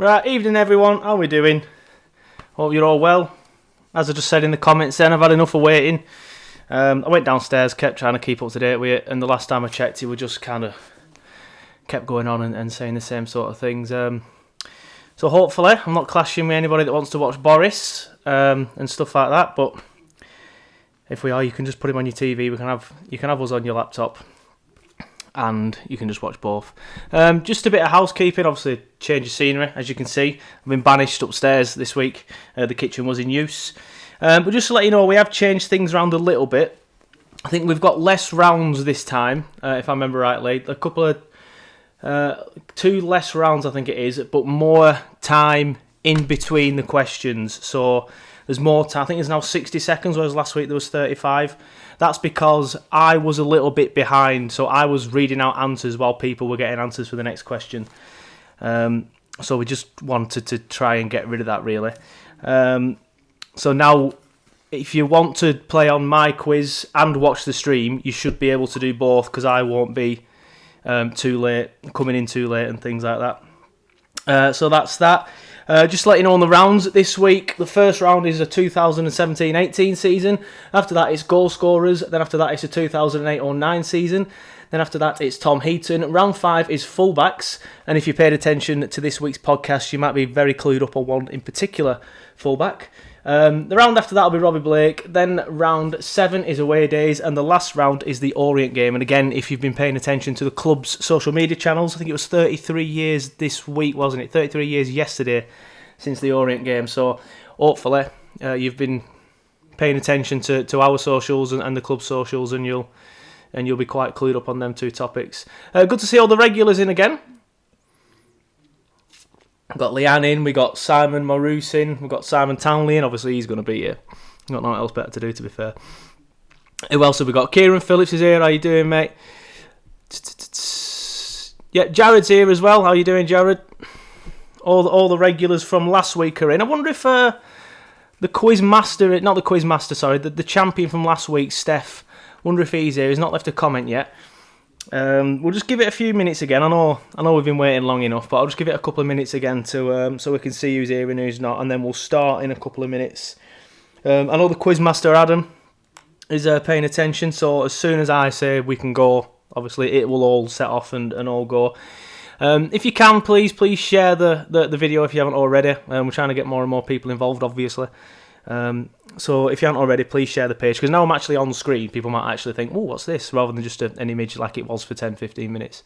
Right, evening everyone, how are we doing? Hope you're all well. As I just said in the comments then, I've had enough of waiting. I went downstairs, kept trying to keep up to date with it, and the last time I checked, it would just kind of kept going on and saying the same sort of things. So hopefully, I'm not clashing with anybody that wants to watch Boris and stuff like that, but if we are, you can just put him on your TV, you can have us on your laptop, and you can just watch both. Just a bit of housekeeping, obviously change of scenery, as you can see. I've been banished upstairs this week. The kitchen was in use. But just to let you know, we have changed things around a little bit. I think we've got less rounds this time, if I remember rightly. A couple of, 2 less rounds I think it is, but more time in between the questions. So there's more time. I think there's now 60 seconds, whereas last week there was 35. That's because I was a little bit behind, so I was reading out answers while people were getting answers for the next question. So we just wanted to try and get rid of that, really. So now, if you want to play on my quiz and watch the stream, you should be able to do both, because I won't be coming in too late and things like that. So that's that. Just to let you know on the rounds this week, the first round is a 2017-18 season. After that, it's goal scorers. Then after that, it's a 2008-09 season. Then after that, it's Tom Heaton. Round 5 is fullbacks. And if you paid attention to this week's podcast, you might be very clued up on one in particular fullback. The round after that will be Robbie Blake. Then round 7 is away days, and the last round is the Orient game. And again, if you've been paying attention to the club's social media channels, I think it was 33 years this week, wasn't it? 33 years yesterday since the Orient game. So hopefully you've been paying attention to our socials and the club socials, and you'll be quite clued up on them two topics. Good to see all the regulars in again. We've got Leanne in, we got Simon Maroos in, we've got Simon Townley in, obviously he's going to be here. Got nothing else better to do, to be fair. Who else have we got? Kieran Phillips is here, how you doing, mate? Yeah, Jared's here as well, how you doing, Jared? All the regulars from last week are in. I wonder if the champion from last week, Steph, wonder if he's here. He's not left a comment yet. We'll just give it a few minutes again. I know we've been waiting long enough, but I'll just give it a couple of minutes again to so we can see who's here and who's not, and then we'll start in a couple of minutes. I know the Quizmaster Adam is paying attention, so as soon as I say we can go, obviously it will all set off and all go. If you can, please share the video if you haven't already. We're trying to get more and more people involved, obviously. So if you haven't already, please share the page, because now I'm actually on screen, people might actually think, oh, what's this, rather than just an image like it was for 10-15 minutes.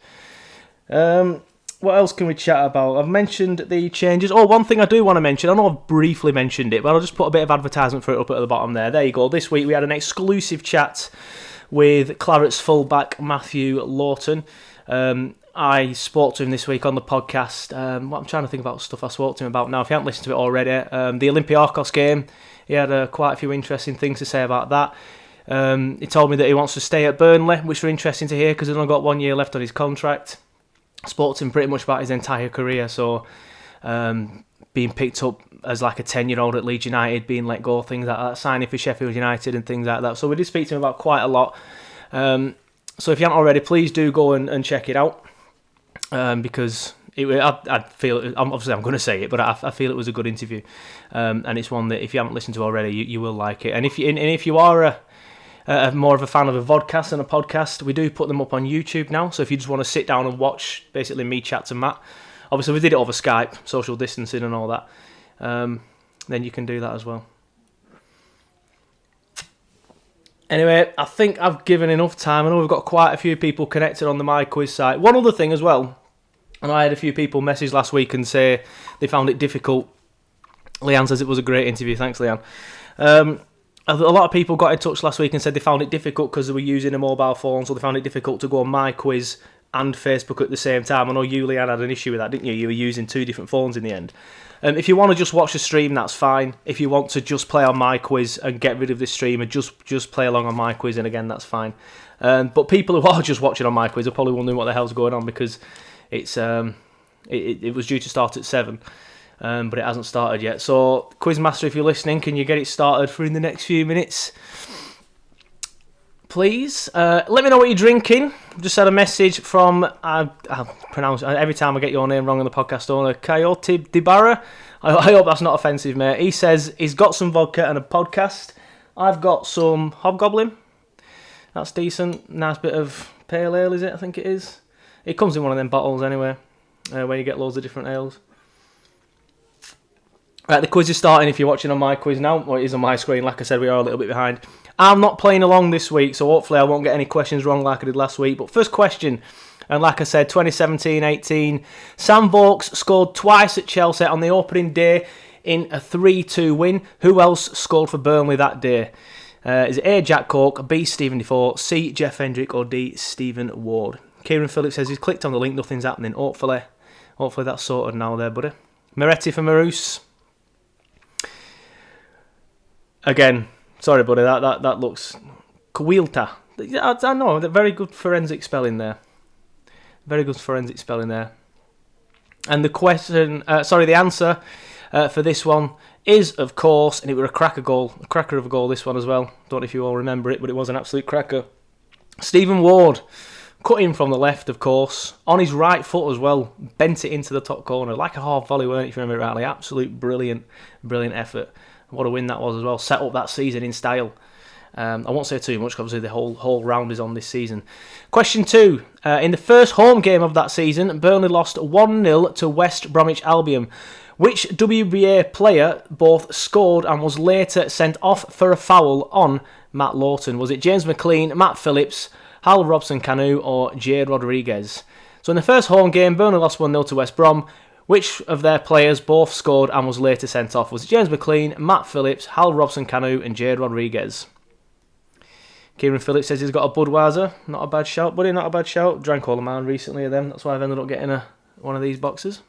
What else can we chat about? I've mentioned the changes. Oh, one thing I do want to mention, I know I've briefly mentioned it, but I'll just put a bit of advertisement for it up at the bottom there. There you go. This week we had an exclusive chat with Clarets fullback Matthew Lawton. I spoke to him this week on the podcast. What I'm trying to think about stuff I spoke to him about now. If you haven't listened to it already, the Olympiacos game, he had quite a few interesting things to say about that. He told me that he wants to stay at Burnley, which was interesting to hear because he's only got 1 year left on his contract. Spoke to him pretty much about his entire career, so being picked up as like a 10-year-old at Leeds United, being let go, things like that, signing for Sheffield United and things like that. So we did speak to him about quite a lot. So if you haven't already, please do go and check it out. Because I feel, obviously I'm going to say it, but I feel it was a good interview, and it's one that if you haven't listened to already, you will like it. And if you are more of a fan of a vodcast than a podcast, we do put them up on YouTube now. So if you just want to sit down and watch, basically me chat to Matt, obviously we did it over Skype, social distancing and all that, then you can do that as well. Anyway, I think I've given enough time. I know we've got quite a few people connected on the My Quiz site. One other thing as well, and I had a few people message last week and say they found it difficult. Leanne says it was a great interview. Thanks, Leanne. A lot of people got in touch last week and said they found it difficult because they were using a mobile phone, so they found it difficult to go on My Quiz and Facebook at the same time. I know you, Leanne, had an issue with that, didn't you? You were using 2 different phones in the end. If you want to just watch the stream, that's fine. If you want to just play on My Quiz and get rid of the stream and just play along on My Quiz, and again, that's fine. But people who are just watching on My Quiz are probably wondering what the hell's going on, because it's it was due to start at 7, but it hasn't started yet. So, Quizmaster, if you're listening, can you get it started for in the next few minutes? please. Let me know what you're drinking. Just had a message from, I'll pronounce every time I get your name wrong on the podcast owner, Coyote Dibara. I hope that's not offensive, mate. He says he's got some vodka and a podcast. I've got some Hobgoblin. That's decent. Nice bit of pale ale, is it? I think it is. It comes in one of them bottles anyway, where you get loads of different ales. Right, the quiz is starting if you're watching on my quiz now. Well, it is on my screen. Like I said, we are a little bit behind. I'm not playing along this week, so hopefully I won't get any questions wrong like I did last week. But first question, and like I said, 2017-18, Sam Vokes scored twice at Chelsea on the opening day in a 3-2 win. Who else scored for Burnley that day? Is it A, Jack Cork, B, Stephen Defoe, C, Jeff Hendrick, or D, Stephen Ward? Kieran Phillips says he's clicked on the link, nothing's happening. Hopefully that's sorted now there, buddy. Moretti for Maroos. Again, sorry, buddy, that looks... Quilta. I know, very good forensic spelling there. Very good forensic spelling there. And the question... the answer for this one is, of course, and it was a cracker of a goal, this one as well. Don't know if you all remember it, but it was an absolute cracker. Stephen Ward, cut in from the left, of course, on his right foot as well, bent it into the top corner, like a half volley, weren't it, if you remember rightly? Absolute brilliant effort. What a win that was as well. Set up that season in style. I won't say too much because obviously the whole round is on this season. Question 2. In the first home game of that season, Burnley lost 1-0 to West Bromwich Albion. Which WBA player both scored and was later sent off for a foul on Matt Lawton? Was it James McLean, Matt Phillips, Hal Robson-Kanu or Jade Rodriguez? So in the first home game, Burnley lost 1-0 to West Brom. Which of their players both scored and was later sent off? Was it James McLean, Matt Phillips, Hal Robson-Kanu and Jade Rodriguez? Kieran Phillips says he's got a Budweiser. Not a bad shout, buddy, not a bad shout. Drank all of mine recently of them. That's why I've ended up getting one of these boxes.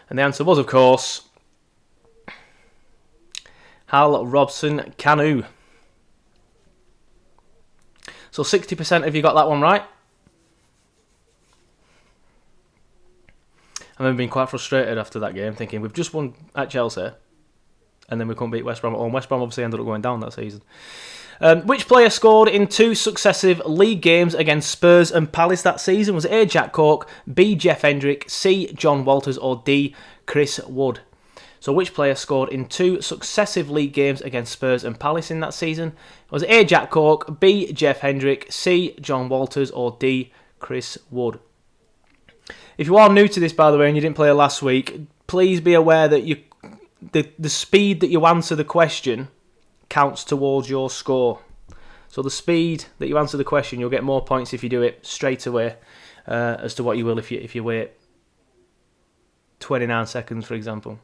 And the answer was, of course, Hal Robson-Kanu. So 60% of you got that one right. I remember being quite frustrated after that game, thinking we've just won at Chelsea, and then we couldn't beat West Brom at home. West Brom obviously ended up going down that season. Which player scored in 2 successive league games against Spurs and Palace that season? Was it A, Jack Cork, B, Jeff Hendrick, C, John Walters, or D, Chris Wood? So which player scored in 2 successive league games against Spurs and Palace in that season? Was it A, Jack Cork, B, Jeff Hendrick, C, John Walters, or D, Chris Wood? If you are new to this, by the way, and you didn't play last week, please be aware that the speed that you answer the question counts towards your score. So the speed that you answer the question, you'll get more points if you do it straight away, as to what you will if you wait 29 seconds, for example.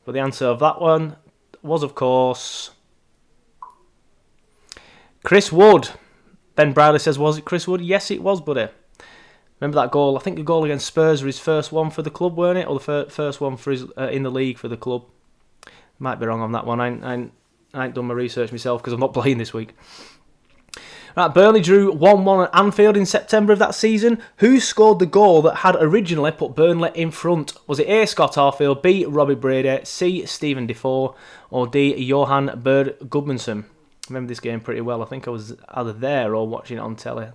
But the answer of that one was, of course, Chris Wood. Ben Bradley says, was it Chris Wood? Yes, it was, buddy. Remember that goal? I think the goal against Spurs was his first one for the club, weren't it? Or the first one for his in the league for the club. Might be wrong on that one. I ain't done my research myself because I'm not playing this week. Right, Burnley drew 1-1 at Anfield in September of that season. Who scored the goal that had originally put Burnley in front? Was it A, Scott Arfield, B, Robbie Brady, C, Stephen Defoe, or D, Johan Berg Gudmundsson? I remember this game pretty well. I think I was either there or watching it on telly.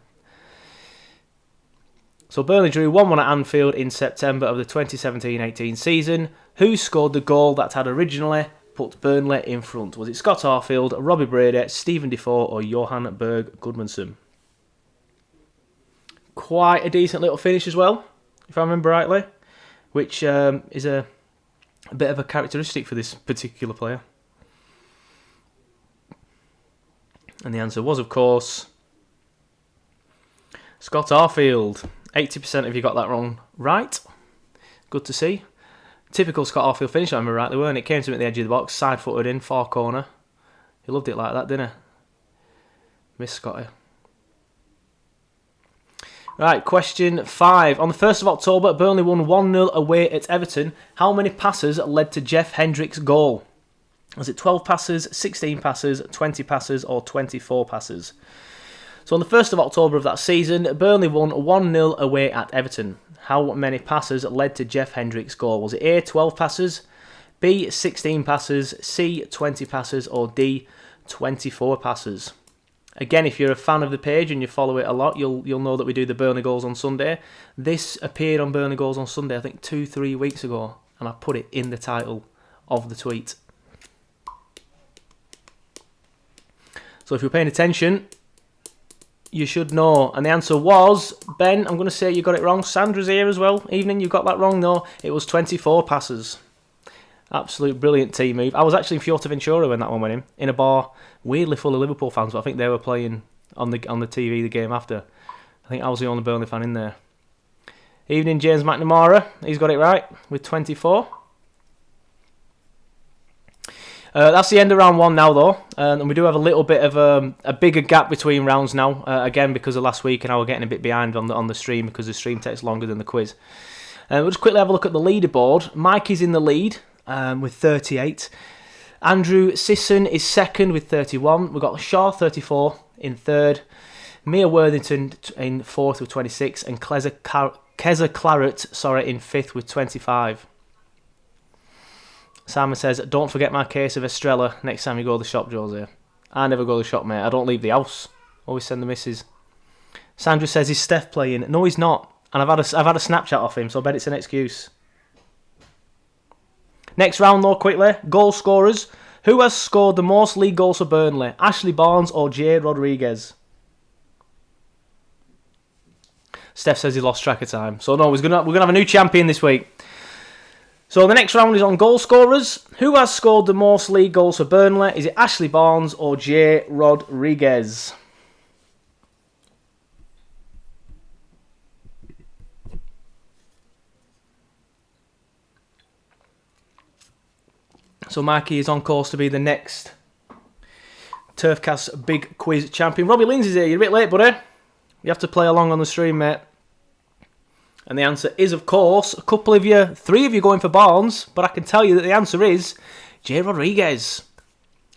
So Burnley drew 1-1 at Anfield in September of the 2017-18 season. Who scored the goal that had originally put Burnley in front? Was it Scott Arfield, Robbie Brady, Stephen Defoe or Johan Berg Gudmundsson? Quite a decent little finish as well, if I remember rightly, which is a bit of a characteristic for this particular player. And the answer was, of course, Scott Arfield. 80% of you got that wrong right. Good to see. Typical Scott Arfield finish, I remember rightly, weren't it? Came to him at the edge of the box, side-footed in, far corner. He loved it like that, didn't he? Miss Scotty. Right, question 5. On the 1st of October, Burnley won 1-0 away at Everton. How many passes led to Jeff Hendrick's goal? Was it 12 passes, 16 passes, 20 passes, or 24 passes? So on the 1st of October of that season, Burnley won 1-0 away at Everton. how many passes led to Jeff Hendrick's goal? Was it A, 12 passes, B, 16 passes, C, 20 passes, or D, 24 passes? Again, if you're a fan of the page and you follow it a lot, you'll know that we do the Burnley Goals on Sunday. This appeared on Burnley Goals on Sunday, I think 2-3 weeks ago, and I put it in the title of the tweet. So if you're paying attention, you should know. And the answer was, Ben, I'm going to say you got it wrong. Sandra's here as well. Evening, you got that wrong, though. It was 24 passes. Absolute brilliant team move. I was actually in Fuerteventura when that one went in a bar weirdly full of Liverpool fans, but I think they were playing on the TV the game after. I think I was the only Burnley fan in there. Evening, James McNamara. He's got it right with 24. That's the end of round 1 now, though, and we do have a little bit of a bigger gap between rounds now. Again, because of last week, and I was getting a bit behind on the stream because the stream takes longer than the quiz. We'll just quickly have a look at the leaderboard. Mike is in the lead with 38. Andrew Sisson is second with 31. We've got Shaw 34 in third. Mia Worthington in fourth with 26, and Keza Claret in fifth with 25. Simon says, don't forget my case of Estrella next time you go to the shop, Jose. I never go to the shop, mate. I don't leave the house. Always send the missus. Sandra says, is Steph playing? No, he's not. And I've had a Snapchat off him, so I bet it's an excuse. Next round, though, quickly. Goal scorers. Who has scored the most league goals for Burnley? Ashley Barnes or Jay Rodriguez? Steph says he lost track of time. So, no, we're gonna have a new champion this week. So the next round is on goal scorers. Who has scored the most league goals for Burnley? Is it Ashley Barnes or Jay Rodriguez? So Mikey is on course to be the next Turfcast Big Quiz champion. Robbie Lindsay's here. You're a bit late, buddy. You have to play along on the stream, mate. And the answer is, of course, three of you going for Barnes, but I can tell you that the answer is Jay Rodriguez.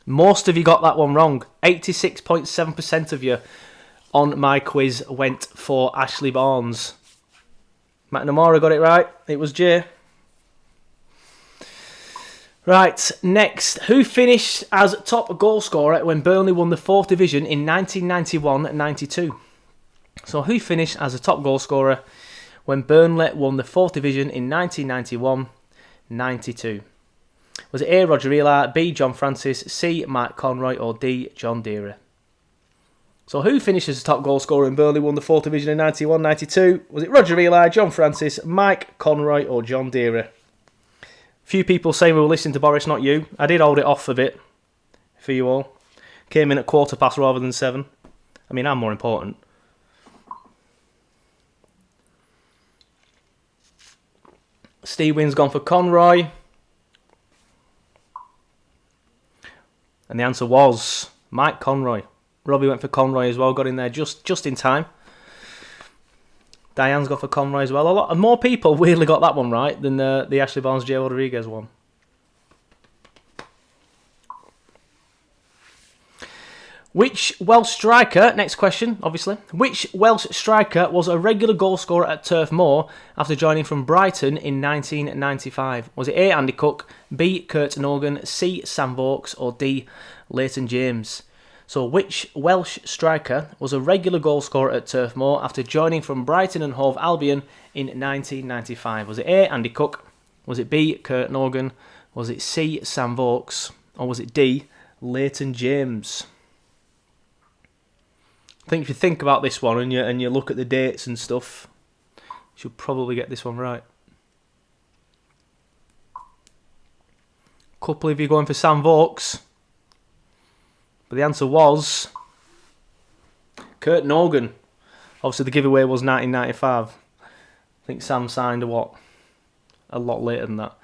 Most of you got that one wrong. 86.7% of you on my quiz went for Ashley Barnes. McNamara got it right. It was Jay. Right, next. Who finished as top goal scorer when Burnley won the 4th Division in 1991-92? So who finished as a top goal scorer when Burnley won the 4th Division in 1991-92? Was it A, Roger Eli, B, John Francis, C, Mike Conroy, or D, John Deere? So who finished as the top goal scorer when Burnley won the 4th Division in 91-92? Was it Roger Eli, John Francis, Mike Conroy, or John Deere? Few people saying we were listening to Boris, not you. I did hold it off a bit for you all. Came in at 7:15 rather than 7. I mean, I'm more important. Steve Wynn's gone for Conroy. And the answer was Mike Conroy. Robbie went for Conroy as well, got in there just in time. Diane's got for Conroy as well. A lot more people weirdly got that one right than the Ashley Barnes J. Rodriguez one. Which Welsh striker, next question, obviously. Which Welsh striker was a regular goal scorer at Turf Moor after joining from Brighton in 1995? Was it A, Andy Cook, B, Kurt Nogan, C, Sam Vokes, or D, Leighton James? So which Welsh striker was a regular goal scorer at Turf Moor after joining from Brighton and Hove Albion in 1995? Was it A, Andy Cook? Was it B, Kurt Nogan? Was it C, Sam Vokes? Or was it D, Leighton James? I think if you think about this one and you look at the dates and stuff, you should probably get this one right. Couple of you going for Sam Vokes. But the answer was Kurt Nogan. Obviously, the giveaway was 1995. I think Sam signed a lot later than that.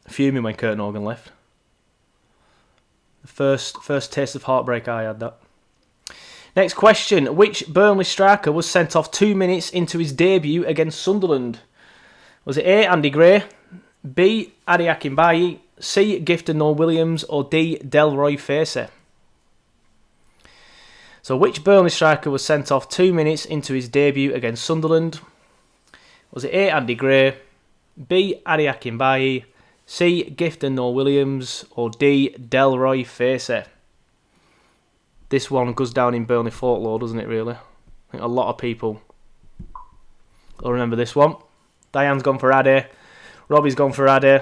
Fuming when Kurt Nogan left. The first taste of heartbreak I had that. Next question. Which Burnley striker was sent off 2 minutes into his debut against Sunderland? Was it A, Andy Gray, B, Adi Akinbayi, C, Gifton Noel Williams, or D, Delroy Facey? So which Burnley striker was sent off 2 minutes into his debut against Sunderland? Was it A. Andy Gray, B. Adi Akinbaye, C. Gifton Noel Williams, or D. Delroy Facey? This one goes down in Burnley folklore, doesn't it, really? I think a lot of people will remember this one. Diane's gone for Adi. Robbie's gone for Adi.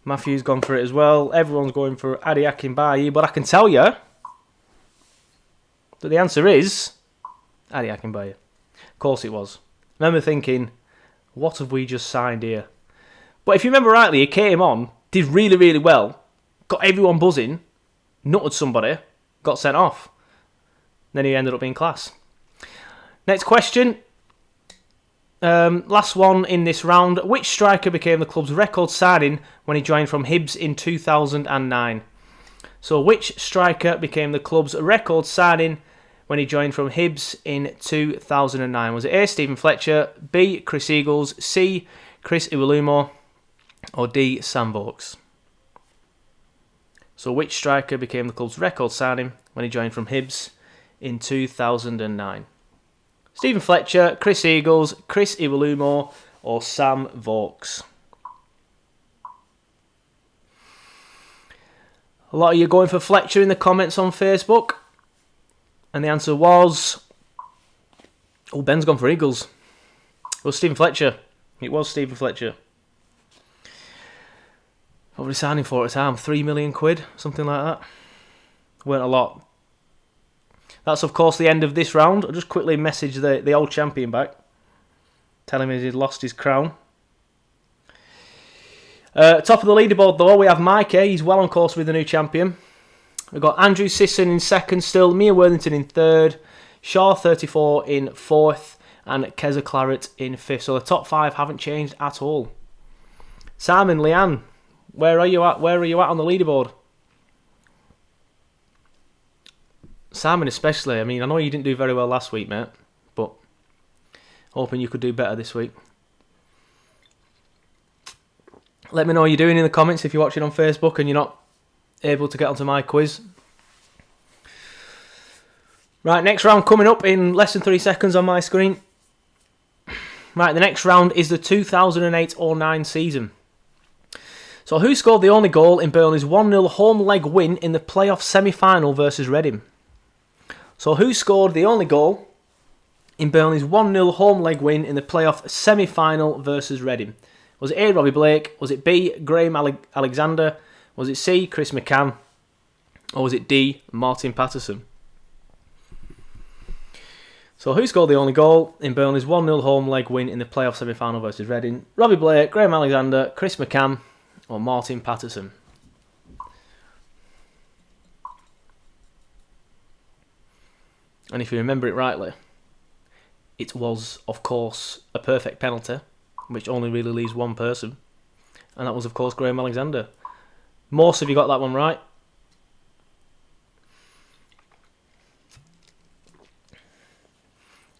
Matthew's gone for it as well. Everyone's going for Adi Akinbaye, but I can tell you that the answer is Adi Akinbaye. Of course it was. I remember thinking, what have we just signed here? But if you remember rightly, he came on, did really, really well, got everyone buzzing, nutted somebody, got sent off. Then he ended up being class. Next question. Last one in this round. Which striker became the club's record signing when he joined from Hibs in 2009? So which striker became the club's record signing when he joined from Hibs in 2009? Was it A. Stephen Fletcher, B. Chris Eagles, C. Chris Iwelumo, or D. Sam Vokes? So which striker became the club's record signing when he joined from Hibs in 2009? Stephen Fletcher, Chris Eagles, Chris Iwelumo, or Sam Vokes? A lot of you going for Fletcher in the comments on Facebook. And the answer was... Oh, Ben's gone for Eagles. It was Stephen Fletcher. It was Stephen Fletcher. What were we signing for at the time? 3 million quid? Something like that. Weren't a lot. That's, of course, the end of this round. I'll just quickly message the old champion back. Tell him he'd lost his crown. Top of the leaderboard, though, we have Mike A. He's well on course with the new champion. We've got Andrew Sisson in second still, Mia Worthington in third, Shaw 34 in fourth, and Keza Claret in fifth. So the top five haven't changed at all. Simon, Leanne, where are you at? Where are you at on the leaderboard? Simon especially. I mean, I know you didn't do very well last week, mate, but hoping you could do better this week. Let me know how you're doing in the comments if you're watching on Facebook and you're not able to get onto my quiz. Right, next round coming up in less than 3 seconds on my screen. Right, the next round is the 2008-09 season. So who scored the only goal in Burnley's 1-0 home leg win in the playoff semi-final versus Reading? So who scored the only goal in Burnley's 1-0 home leg win in the playoff semi-final versus Reading? Was it A. Robbie Blake? Was it B. Graham Alexander? Was it C. Chris McCann? Or was it D. Martin Patterson? So who scored the only goal in Burnley's 1-0 home leg win in the playoff semi-final versus Reading? Robbie Blake, Graham Alexander, Chris McCann, or Martin Patterson? And if you remember it rightly, it was, of course, a perfect penalty, which only really leaves one person. And that was, of course, Graham Alexander. Most of you got that one right.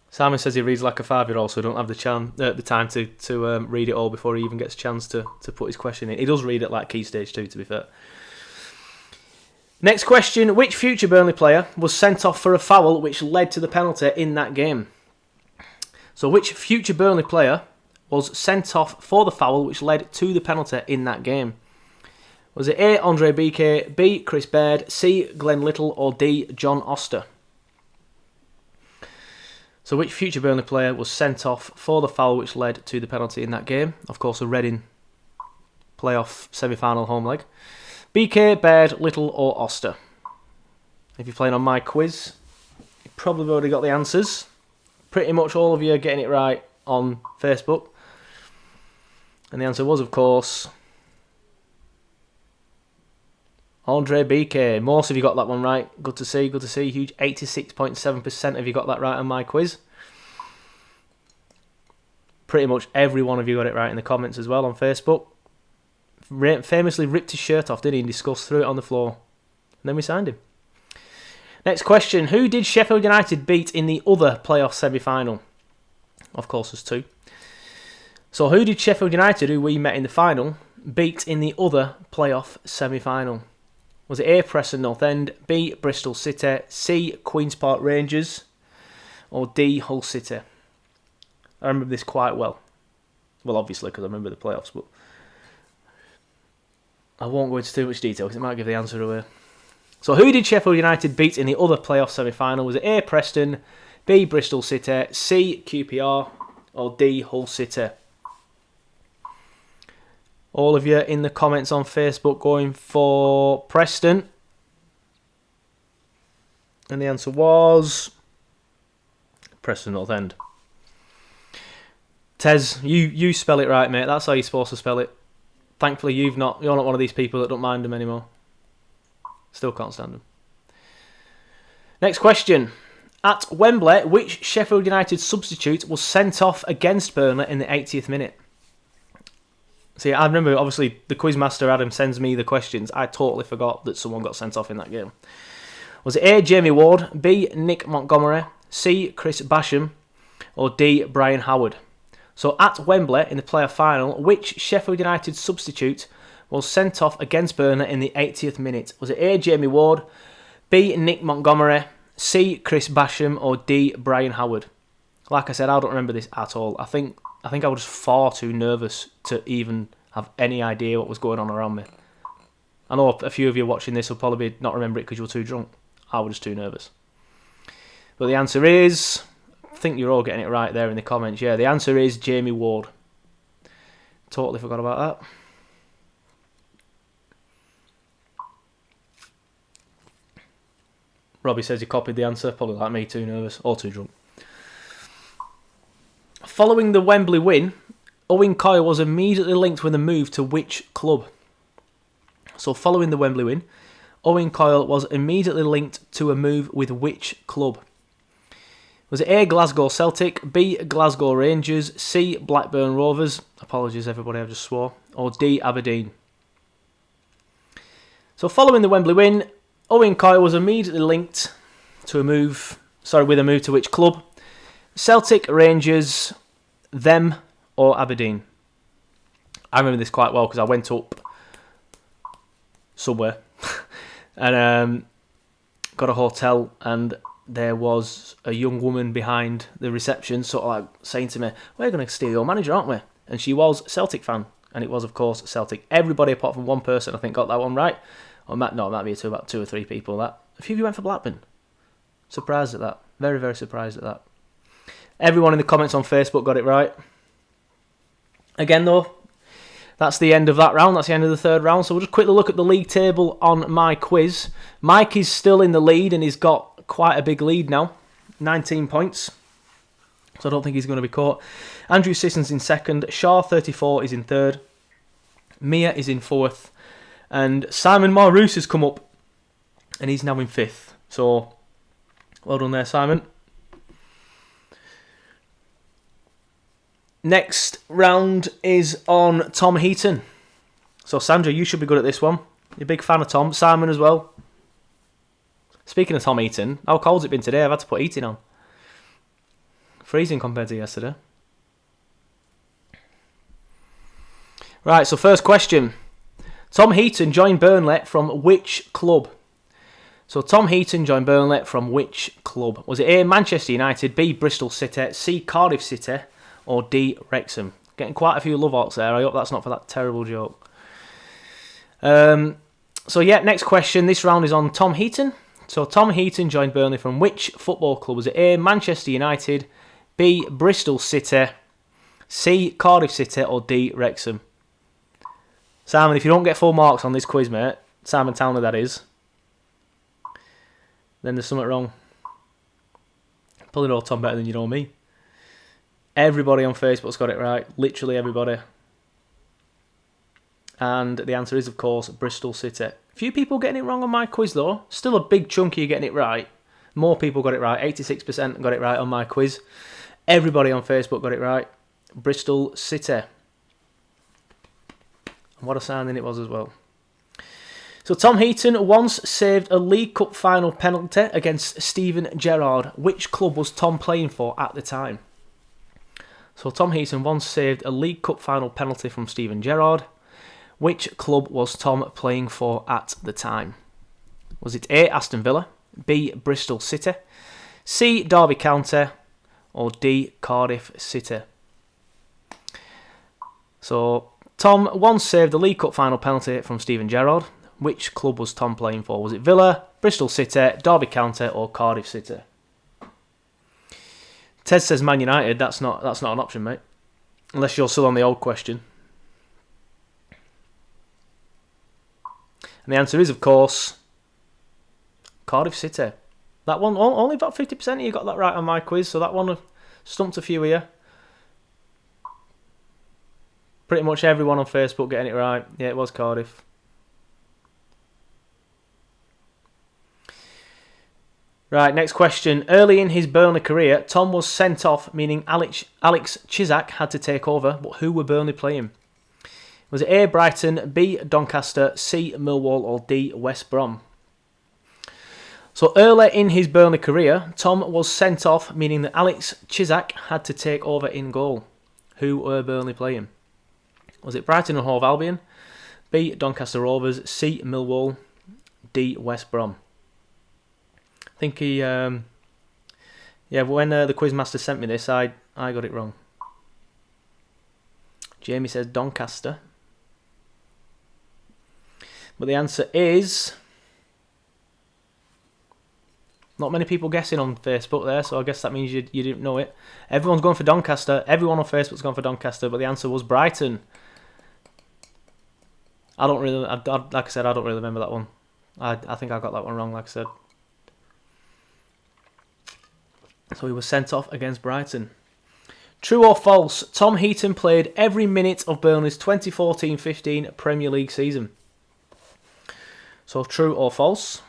Simon says he reads like a 5-year-old, so I don't have the time to read it all before he even gets a chance to put his question in. He does read it like Key Stage 2, to be fair. Next question. Which future Burnley player was sent off for a foul which led to the penalty in that game? So which future Burnley player was sent off for the foul which led to the penalty in that game? Was it A. Andre BK, B. Chris Baird, C. Glenn Little, or D. John Oster? So which future Burnley player was sent off for the foul which led to the penalty in that game? Of course, a Reading playoff semi-final home leg. BK, Baird, Little, or Oster? If you're playing on my quiz, you've probably already got the answers. Pretty much all of you are getting it right on Facebook. And the answer was, of course, Andre BK. Most of you got that one right. Good to see, good to see. Huge 86.7% of you got that right on my quiz. Pretty much every one of you got it right in the comments as well on Facebook. Famously ripped his shirt off, didn't he? And discussed, threw it on the floor. And then we signed him. Next question. Who did Sheffield United beat in the other playoff semi-final? Of course, there's two. So who did Sheffield United, who we met in the final, beat in the other playoff semi-final? Was it A, Preston North End, B, Bristol City, C, Queen's Park Rangers, or D, Hull City? I remember this quite well. Well, obviously, because I remember the playoffs, but I won't go into too much detail because it might give the answer away. So who did Sheffield United beat in the other playoff semi-final? Was it A, Preston, B, Bristol City, C, QPR, or D, Hull City? All of you in the comments on Facebook going for Preston. And the answer was Preston North End. Tez, you spell it right, mate. That's how you're supposed to spell it. Thankfully, you're not one of these people that don't mind them anymore. Still can't stand them. Next question. At Wembley, which Sheffield United substitute was sent off against Burnley in the 80th minute? See, I remember, obviously, the quizmaster Adam sends me the questions. I totally forgot that someone got sent off in that game. Was it A, Jamie Ward, B, Nick Montgomery, C, Chris Basham, or D, Brian Howard? So at Wembley, in the playoff final, which Sheffield United substitute was sent off against Burnley in the 80th minute? Was it A, Jamie Ward, B, Nick Montgomery, C, Chris Basham, or D, Brian Howard? Like I said, I don't remember this at all. I think I was far too nervous to even have any idea what was going on around me. I know a few of you watching this will probably not remember it because you were too drunk. I was just too nervous. But the answer is, I think you're all getting it right there in the comments. Yeah, the answer is Jamie Ward. Totally forgot about that. Robbie says he copied the answer. Probably like me, too nervous or too drunk. Following the Wembley win, Owen Coyle was immediately linked with a move to which club? So following the Wembley win, Owen Coyle was immediately linked to a move with which club? Was it A, Glasgow Celtic, B, Glasgow Rangers, C, Blackburn Rovers, apologies everybody, I just swore, or D, Aberdeen? So following the Wembley win, Owen Coyle was immediately linked to with a move to which club? Celtic, Rangers, them, or Aberdeen? I remember this quite well because I went up somewhere and got a hotel, and there was a young woman behind the reception sort of like saying to me, we're going to steal your manager, aren't we? And she was a Celtic fan, and it was of course Celtic. Everybody apart from one person I think got that one right. Or it might be about two or three people. That a few of you went for Blackburn. Surprised at that. Very, very surprised at that. Everyone in the comments on Facebook got it right. Again though, that's the end of that round. That's the end of the third round. So we'll just quickly look at the league table on my quiz. Mike is still in the lead and he's got quite a big lead now. 19 points. So I don't think he's going to be caught. Andrew Sisson's in second. Shaw, 34, is in third. Mia is in fourth. And Simon Marroos has come up. And he's now in fifth. So, well done there, Simon. Next round is on Tom Heaton. So Sandra, you should be good at this one. You're a big fan of Tom. Simon as well. Speaking of Tom Heaton, how cold's it been today? I've had to put heating on. Freezing compared to yesterday. Right, so first question. Tom Heaton joined Burnley from which club? So Tom Heaton joined Burnley from which club? Was it A, Manchester United, B, Bristol City, C, Cardiff City, or D, Wrexham? Getting quite a few love outs there. I hope that's not for that terrible joke. So yeah, next question. This round is on Tom Heaton. So Tom Heaton joined Burnley from which football club? Was it A, Manchester United, B, Bristol City, C, Cardiff City, or D, Wrexham? Simon, if you don't get full marks on this quiz, mate, Simon Townley that is, then there's something wrong. Probably know Tom better than you know me. Everybody on Facebook's got it right. Literally everybody. And the answer is, of course, Bristol City. Few people getting it wrong on my quiz, though. Still a big chunk of you getting it right. More people got it right. 86% got it right on my quiz. Everybody on Facebook got it right. Bristol City. And what a signing it was as well. So Tom Heaton once saved a League Cup final penalty against Steven Gerrard. Which club was Tom playing for at the time? So Tom Heaton once saved a League Cup final penalty from Steven Gerrard. Which club was Tom playing for at the time? Was it A, Aston Villa, B, Bristol City, C, Derby County, or D, Cardiff City? So, Tom once saved the League Cup final penalty from Steven Gerrard. Which club was Tom playing for? Was it Villa, Bristol City, Derby County, or Cardiff City? Ted says Man United. That's not an option, mate. Unless you're still on the old question. And the answer is, of course, Cardiff City. That one, only about 50% of you got that right on my quiz, so that one stumped a few here. Pretty much everyone on Facebook getting it right. Yeah, it was Cardiff. Right, next question. Early in his Burnley career, Tom was sent off, meaning Alex Chisak had to take over, but who were Burnley playing? Was it A, Brighton, B, Doncaster, C, Millwall, or D, West Brom? So early in his Burnley career, Tom was sent off, meaning that Alex Chisak had to take over in goal. Who were Burnley playing? Was it Brighton and Hove Albion, B, Doncaster Rovers, C, Millwall, D, West Brom? I think he, when the quizmaster sent me this, I got it wrong. Jamie says Doncaster. But the answer is... Not many people guessing on Facebook there, so I guess that means you didn't know it. Everyone's going for Doncaster. Everyone on Facebook's gone for Doncaster, but the answer was Brighton. Like I said, I don't really remember that one. I think I got that one wrong, like I said. So he was sent off against Brighton. True or false? Tom Heaton played every minute of Burnley's 2014-15 Premier League season. So true or false?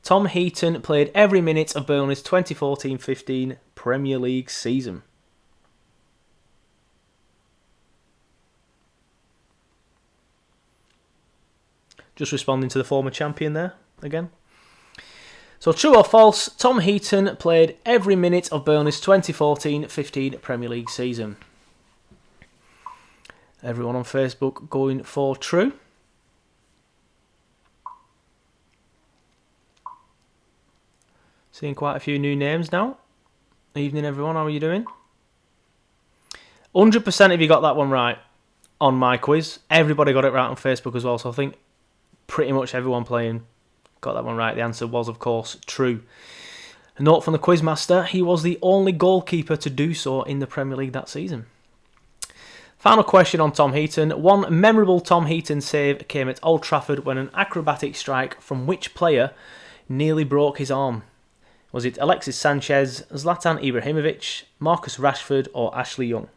Tom Heaton played every minute of Burnley's 2014-15 Premier League season. Just responding to the former champion there again. So true or false, Tom Heaton played every minute of Burnley's 2014-15 Premier League season. Everyone on Facebook going for true. Seeing quite a few new names now. Evening everyone, how are you doing? 100% of you got that one right on my quiz. Everybody got it right on Facebook as well, so I think pretty much everyone playing got that one right. The answer was, of course, true. A note from the quizmaster, he was the only goalkeeper to do so in the Premier League that season. Final question on Tom Heaton. One memorable Tom Heaton save came at Old Trafford when an acrobatic strike from which player nearly broke his arm? Was it Alexis Sanchez, Zlatan Ibrahimovic, Marcus Rashford, or Ashley Young?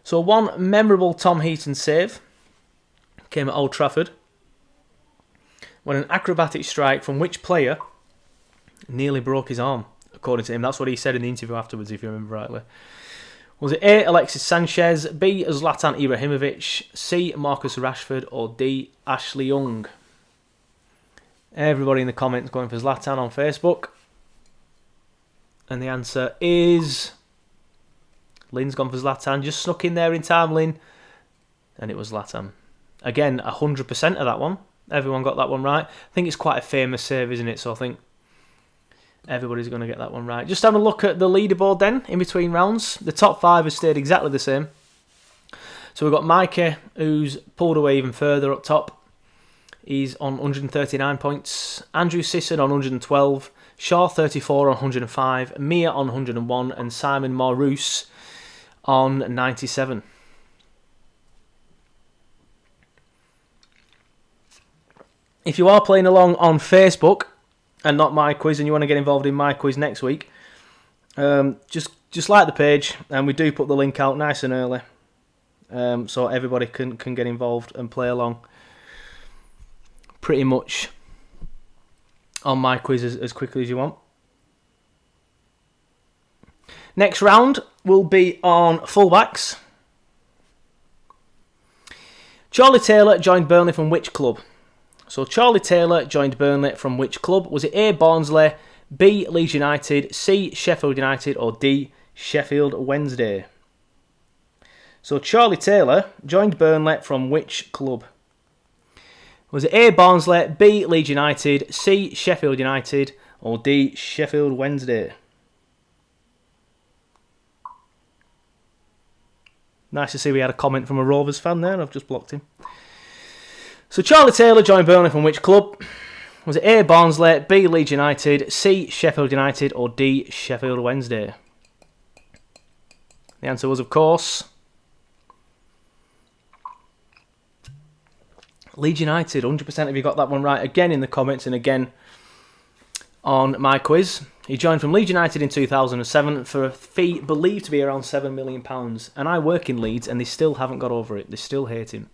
So one memorable Tom Heaton save came at Old Trafford when an acrobatic strike from which player nearly broke his arm, according to him. That's what he said in the interview afterwards, if you remember rightly. Was it A, Alexis Sanchez, B, Zlatan Ibrahimovic, C, Marcus Rashford, or D, Ashley Young? Everybody in the comments going for Zlatan on Facebook. And the answer is... Lynn's gone for Zlatan. Just snuck in there in time, Lynn. And it was Zlatan. Again, 100% of that one. Everyone got that one right. I think it's quite a famous save, isn't it? So I think everybody's going to get that one right. Just having a look at the leaderboard then, in between rounds. The top five have stayed exactly the same. So we've got Mikey, who's pulled away even further up top. He's on 139 points. Andrew Sisson on 112. Shaw 34 on 105. Mia on 101. And Simon Maroos on 97. If you are playing along on Facebook and not my quiz and you want to get involved in my quiz next week, just like the page, and we do put the link out nice and early, so everybody can get involved and play along pretty much on my quiz as quickly as you want. Next round will be on fullbacks. Charlie Taylor joined Burnley from which club? So Charlie Taylor joined Burnley from which club? Was it A, Barnsley, B, Leeds United, C, Sheffield United, or D, Sheffield Wednesday? So Charlie Taylor joined Burnley from which club? Was it A, Barnsley, B, Leeds United, C, Sheffield United, or D, Sheffield Wednesday? Nice to see we had a comment from a Rovers fan there, and I've just blocked him. So Charlie Taylor joined Burnley from which club? Was it A, Barnsley, B, Leeds United, C, Sheffield United, or D, Sheffield Wednesday? The answer was, of course, Leeds United. 100% of you got that one right. Again in the comments and again on my quiz. He joined from Leeds United in 2007 for a fee believed to be around £7 million. And I work in Leeds and they still haven't got over it. They still hate him.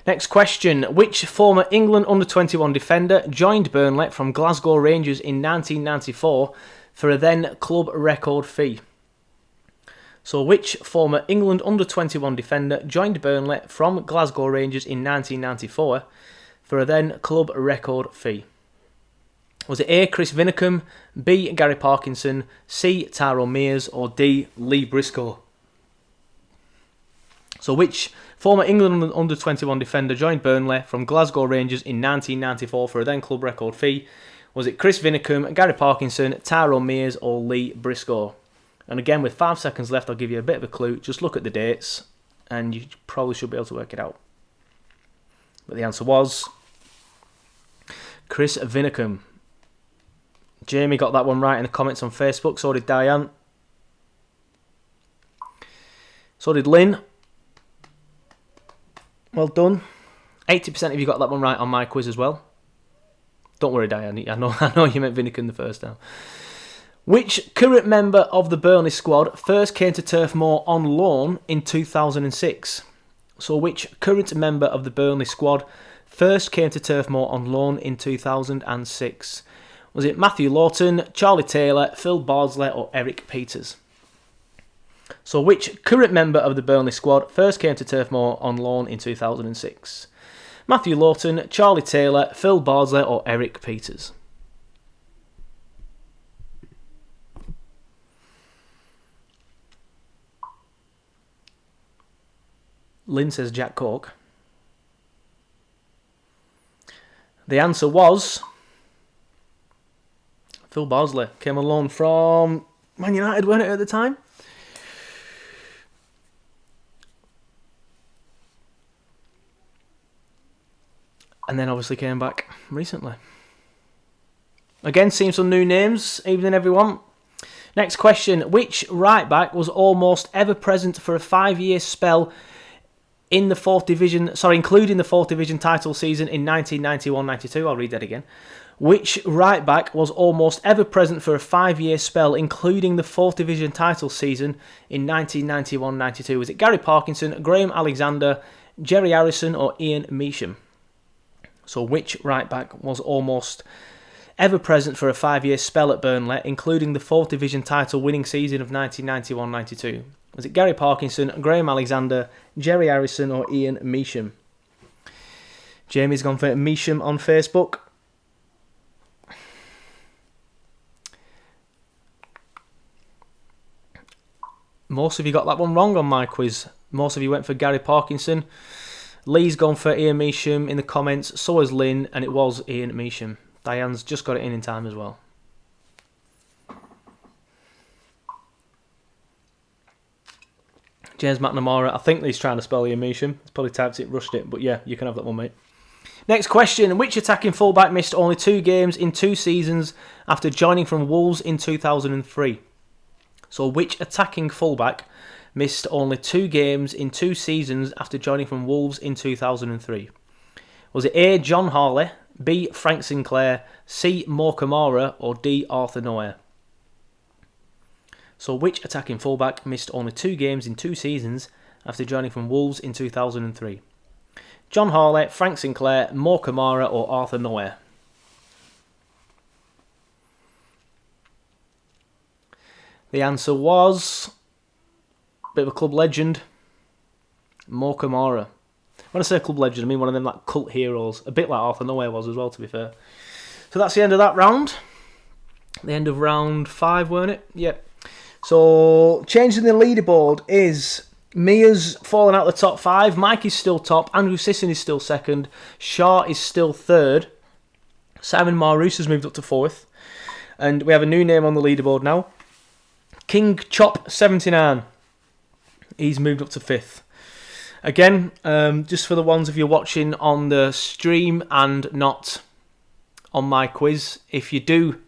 Next question. Which former England under-21 defender joined Burnley from Glasgow Rangers in 1994 for a then club record fee? So which former England under-21 defender joined Burnley from Glasgow Rangers in 1994 for a then club record fee? Was it A, Chris Vinicum, B, Gary Parkinson, C, Tyrone Mears, or D, Lee Briscoe? So which former England under-21 defender joined Burnley from Glasgow Rangers in 1994 for a then club record fee? Was it Chris Vinicum, Gary Parkinson, Tyrone Mears, or Lee Briscoe? And again, with 5 seconds left, I'll give you a bit of a clue. Just look at the dates, and you probably should be able to work it out. But the answer was Chris Vinicum. Jamie got that one right in the comments on Facebook. So did Diane. So did Lynn. Well done. 80% of you got that one right on my quiz as well. Don't worry, Diane. I know you meant Vinicum the first time. Which current member of the Burnley squad first came to Turf Moor on loan in 2006? So which current member of the Burnley squad first came to Turf Moor on loan in 2006? Was it Matthew Lawton, Charlie Taylor, Phil Bardsley, or Eric Peters? So which current member of the Burnley squad first came to Turf Moor on loan in 2006? Matthew Lawton, Charlie Taylor, Phil Bardsley, or Eric Peters? Lynn says Jack Cork. The answer was Phil Bardsley. Came on loan from Man United, weren't it, at the time? And then obviously came back recently. Again, seeing some new names. Evening, everyone. Next question. Which right back was almost ever present for a 5-year spell in the fourth division, including the fourth division title season in 1991-92. I'll read that again. Which right back was almost ever present for a 5-year spell, including the fourth division title season in 1991-92? Was it Gary Parkinson, Graham Alexander, Jerry Harrison, or Ian Measham? So which right back was almost ever present for a 5-year spell at Burnley, including the fourth division title winning season of 1991-92? Was it Gary Parkinson, Graham Alexander, Jerry Harrison, or Ian Measham? Jamie's gone for Measham on Facebook. Most of you got that one wrong on my quiz. Most of you went for Gary Parkinson. Lee's gone for Ian Measham in the comments. So has Lynn, and it was Ian Measham. Diane's just got it in time as well. James McNamara, I think he's trying to spell Ian Measham. He's probably typed it, rushed it, but yeah, you can have that one, mate. Next question. Which attacking fullback missed only 2 games in 2 seasons after joining from Wolves in 2003? So which attacking fullback missed only 2 games in 2 seasons after joining from Wolves in 2003? Was it A, John Harley, B, Frank Sinclair, C, Mo Kamara, or D, Arthur Noah? So which attacking fullback missed only 2 games in 2 seasons after joining from Wolves in 2003? John Harley, Frank Sinclair, Mo Kamara, or Arthur Noah? The answer was a bit of a club legend, Mo Kamara. When I say club legend, I mean one of them like cult heroes, a bit like Arthur Noah was as well, to be fair. So that's the end of that round. The end of round 5, weren't it? Yep. So changing the leaderboard is Mia's fallen out the top 5. Mike is still top. Andrew Sisson is still second. Shaw is still third. Simon Marus has moved up to 4th. And we have a new name on the leaderboard now. King Chop 79. He's moved up to 5th. Again, just for the ones of you watching on the stream and not on my quiz, if you do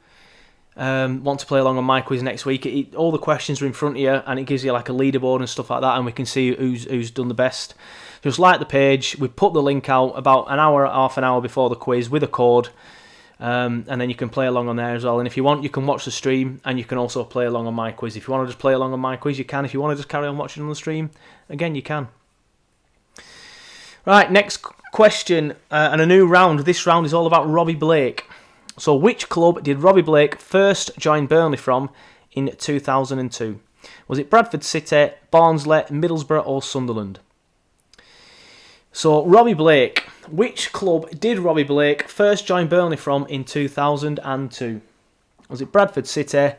want to play along on my quiz next week, all the questions are in front of you and it gives you like a leaderboard and stuff like that, and we can see who's done the best. Just like the page, we put the link out about half an hour before the quiz with a code, and then you can play along on there as well. And if you want, you can watch the stream and you can also play along on my quiz. If you want to just play along on my quiz, you can. If you want to just carry on watching on the stream, again, you can. Right, next question, and a new round. This round is all about Robbie Blake. So which club did Robbie Blake first join Burnley from in 2002? Was it Bradford City, Barnsley, Middlesbrough or Sunderland? So Robbie Blake, which club did Robbie Blake first join Burnley from in 2002? Was it Bradford City,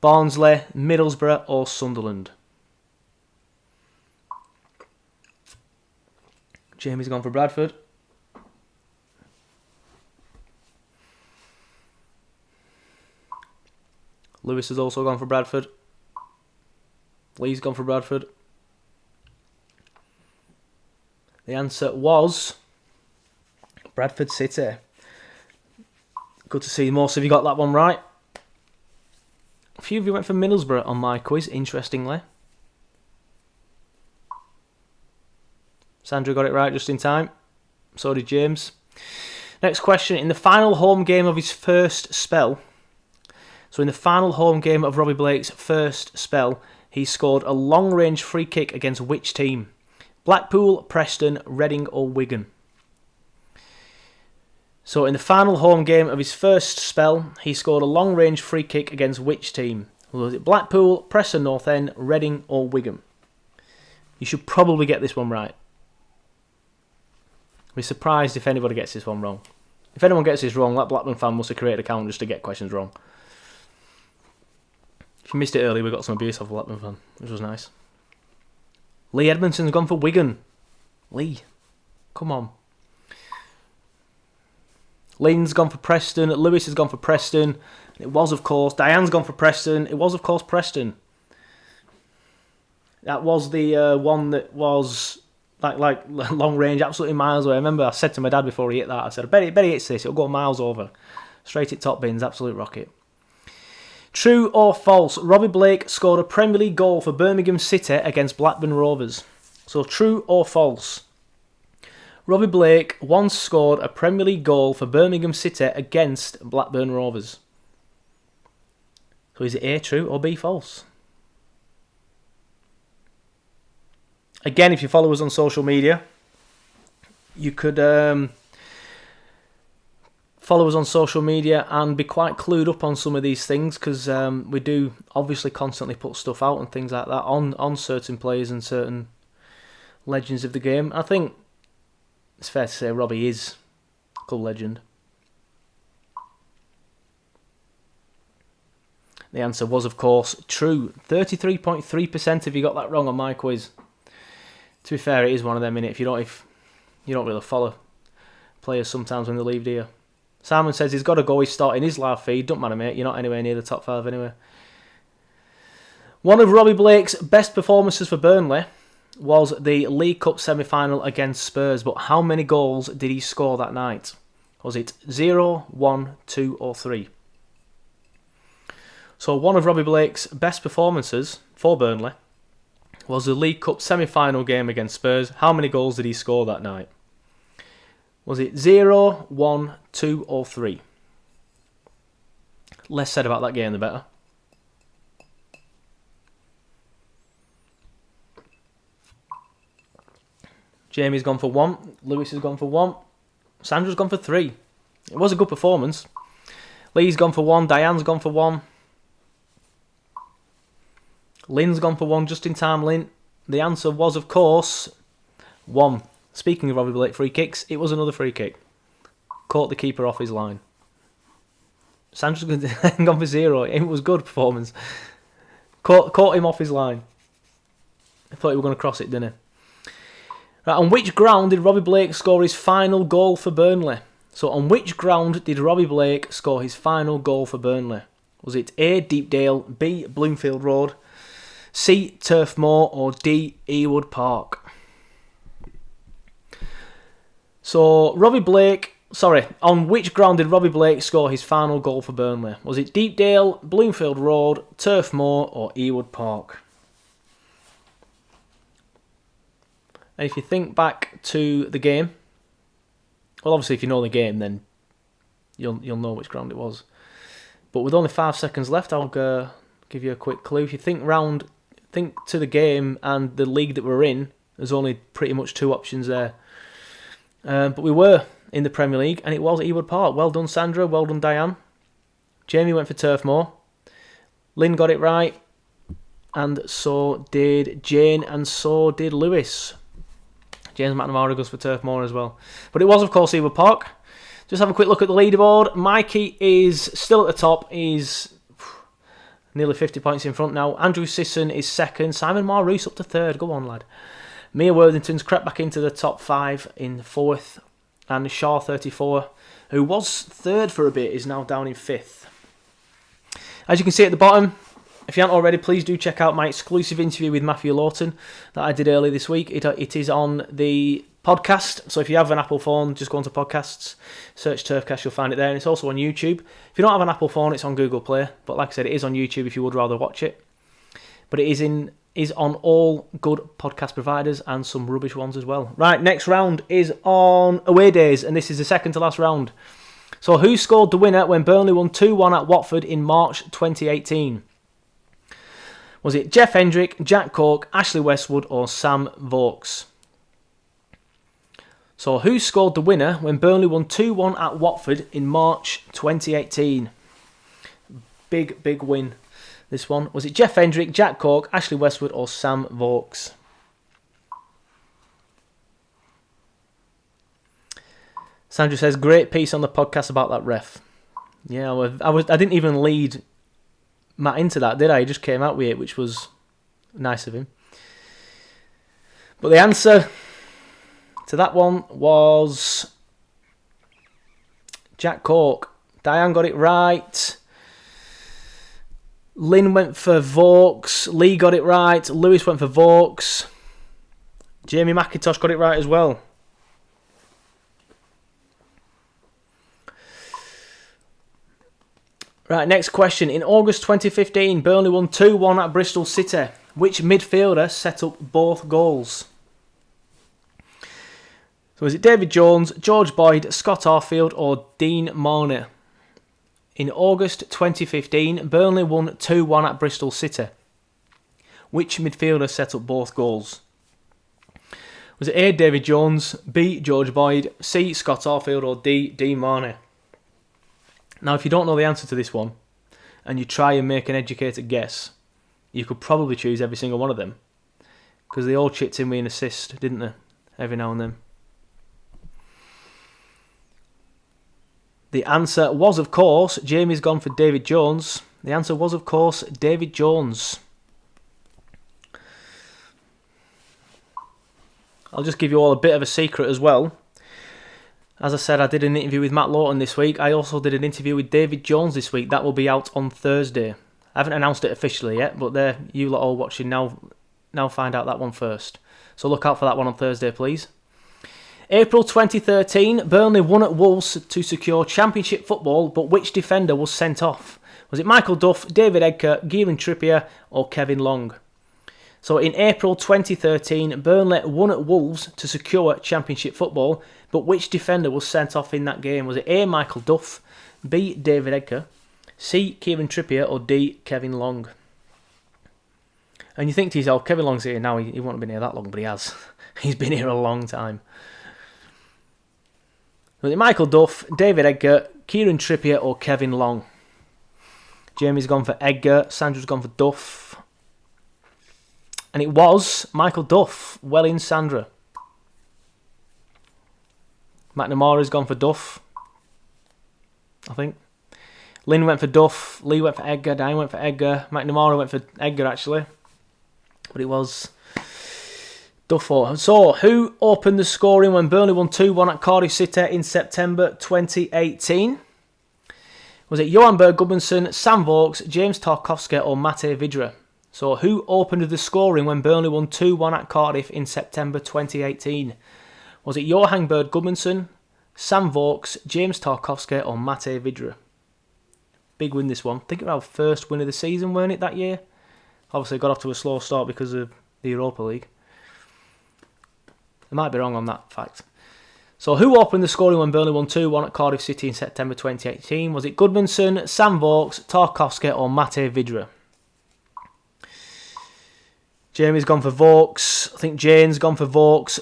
Barnsley, Middlesbrough or Sunderland? Jamie's gone for Bradford. Lewis has also gone for Bradford. Lee's gone for Bradford. The answer was Bradford City. Good to see most of you got that one right. A few of you went for Middlesbrough on my quiz, interestingly. Sandra got it right just in time. So did James. Next question. In the final home game of his first spell, so in the final home game of Robbie Blake's first spell, he scored a long-range free kick against which team? Blackpool, Preston, Reading or Wigan? So in the final home game of his first spell, he scored a long-range free kick against which team? Was it Blackpool, Preston North End, Reading or Wigan? You should probably get this one right. I'd be surprised if anybody gets this one wrong. If anyone gets this wrong, that Blackburn fan must have created an account just to get questions wrong. If you missed it earlier, we got some abuse off a Blackburn fan, which was nice. Lee Edmondson's gone for Wigan. Lee, come on. Lynn's gone for Preston. Lewis has gone for Preston. It was, of course. Diane's gone for Preston. It was, of course, Preston. That was the one that was like long range, absolutely miles away. I remember I said to my dad before he hit that, I said, I bet he hits this. It'll go miles over. Straight at top bins, absolute rocket. True or false? Robbie Blake scored a Premier League goal for Birmingham City against Blackburn Rovers. So true or false? Robbie Blake once scored a Premier League goal for Birmingham City against Blackburn Rovers. So is it A, true, or B, false? Again, if you follow us on social media, you could follow us on social media and be quite clued up on some of these things, because we do obviously constantly put stuff out and things like that on certain players and certain legends of the game. I think it's fair to say Robbie is a club legend. The answer was, of course, true. 33.3% if you got that wrong on my quiz. To be fair, it is one of them, innit? If you don't really follow players sometimes when they leave, do you? Simon says he's got to go. He's starting his live feed. Don't matter, mate. You're not anywhere near the top 5 anyway. One of Robbie Blake's best performances for Burnley was the League Cup semi-final against Spurs. But how many goals did he score that night? Was it 0, 1, 2 or 3? So one of Robbie Blake's best performances for Burnley was the League Cup semi-final game against Spurs. How many goals did he score that night? Was it 0, 1, 2 or 3? Less said about that game, the better. Jamie's gone for 1. Lewis has gone for 1. Sandra's gone for 3. It was a good performance. Lee's gone for 1. Diane's gone for 1. Lynn's gone for 1 just in time, Lynn. The answer was, of course, 1. Speaking of Robbie Blake free kicks, it was another free kick. Caught the keeper off his line. Sandra's gone for 0. It was good performance. Caught him off his line. I thought he were going to cross it, didn't he? Right, on which ground did Robbie Blake score his final goal for Burnley? So on which ground did Robbie Blake score his final goal for Burnley? Was it A, Deepdale, B, Bloomfield Road, C, Turf Moor, or D, Ewood Park? So on which ground did Robbie Blake score his final goal for Burnley? Was it Deepdale, Bloomfield Road, Turf Moor, or Ewood Park? And if you think back to the game, well, obviously if you know the game, then you'll know which ground it was. But with only 5 seconds left, I'll give you a quick clue. If you think to the game and the league that we're in, there's only pretty much 2 options there. But we were in the Premier League, and it was Ewood Park. Well done, Sandra. Well done, Diane. Jamie went for Turf Moor. Lynn got it right, and so did Jane, and so did Lewis. James McNamara goes for Turf Moor as well. But it was, of course, Ewood Park. Just have a quick look at the leaderboard. Mikey is still at the top. He's nearly 50 points in front now. Andrew Sisson is second. Simon Marroose up to third. Go on, lad. Mia Worthington's crept back into the top 5 in fourth. And Shaw 34, who was third for a bit, is now down in 5th. As you can see at the bottom, if you haven't already, please do check out my exclusive interview with Matthew Lawton that I did earlier this week. It is on the podcast, so if you have an Apple phone, just go onto podcasts, search Turfcast, you'll find it there, and it's also on YouTube. If you don't have an Apple phone, it's on Google Play, but like I said, it is on YouTube if you would rather watch it. But it is on all good podcast providers and some rubbish ones as well. Right, next round is on away days, and this is the second to last round. So who scored the winner when Burnley won 2-1 at Watford in March 2018? Was it Jeff Hendrick, Jack Cork, Ashley Westwood, or Sam Vokes? So who scored the winner when Burnley won 2-1 at Watford in March 2018? Big win, this one. Was it Jeff Hendrick, Jack Cork, Ashley Westwood, or Sam Vokes? Sandra says, great piece on the podcast about that ref. Yeah, I didn't even lead Matt into that, did I? He just came out with it, which was nice of him. But the answer to that one was Jack Cork. Diane got it right. Lynn went for Vokes. Lee got it right. Lewis went for Vokes. Jamie McIntosh got it right as well. Right, next question. In August 2015, Burnley won 2-1 at Bristol City. Which midfielder set up both goals? So is it David Jones, George Boyd, Scott Arfield, or Dean Marnie? In August 2015, Burnley won 2-1 at Bristol City. Which midfielder set up both goals? Was it A, David Jones, B, George Boyd, C, Scott Arfield, or D, Dean Marnie? Now, if you don't know the answer to this one, and you try and make an educated guess, you could probably choose every single one of them, because they all chipped in with an assist, didn't they? Every now and then. The answer was, of course, Jamie's gone for David Jones. The answer was, of course, David Jones. I'll just give you all a bit of a secret as well. As I said, I did an interview with Matt Lawton this week. I also did an interview with David Jones this week. That will be out on Thursday. I haven't announced it officially yet, but there, you lot all watching now find out that one first. So look out for that one on Thursday, please. April 2013, Burnley won at Wolves to secure Championship football, but which defender was sent off? Was it Michael Duff, David Edgar, Kieran Trippier, or Kevin Long? So in April 2013, Burnley won at Wolves to secure Championship football, but which defender was sent off in that game? Was it A, Michael Duff, B, David Edgar, C, Kieran Trippier, or D, Kevin Long? And you think to yourself, Kevin Long's here now, he won't have been here that long, but he has. He's been here a long time. Was it Michael Duff, David Edgar, Kieran Trippier, or Kevin Long? Jamie's gone for Edgar, Sandra's gone for Duff. And it was Michael Duff. Well in, Sandra. McNamara's gone for Duff, I think. Lynn went for Duff. Lee went for Edgar. Diane went for Edgar. McNamara went for Edgar, actually. But it was Duffo. So, who opened the scoring when Burnley won 2-1 at Cardiff City in September 2018? Was it Johan Berg Gudmundsson, Sam Vokes, James Tarkowski or Mate Vidra? So, who opened the scoring when Burnley won 2-1 at Cardiff in September 2018? Was it Johan Berg Gudmundsson, Sam Vokes, James Tarkowski or Mate Vidra? Big win this one. I think it was our first win of the season, weren't it, that year? Obviously got off to a slow start because of the Europa League. I might be wrong on that fact. So, who opened the scoring when Burnley won 2-1 at Cardiff City in September 2018? Was it Gudmundsson, Sam Vokes, Tarkowski or Mate Vidra? Jamie's gone for Vokes. I think Jane's gone for Vokes.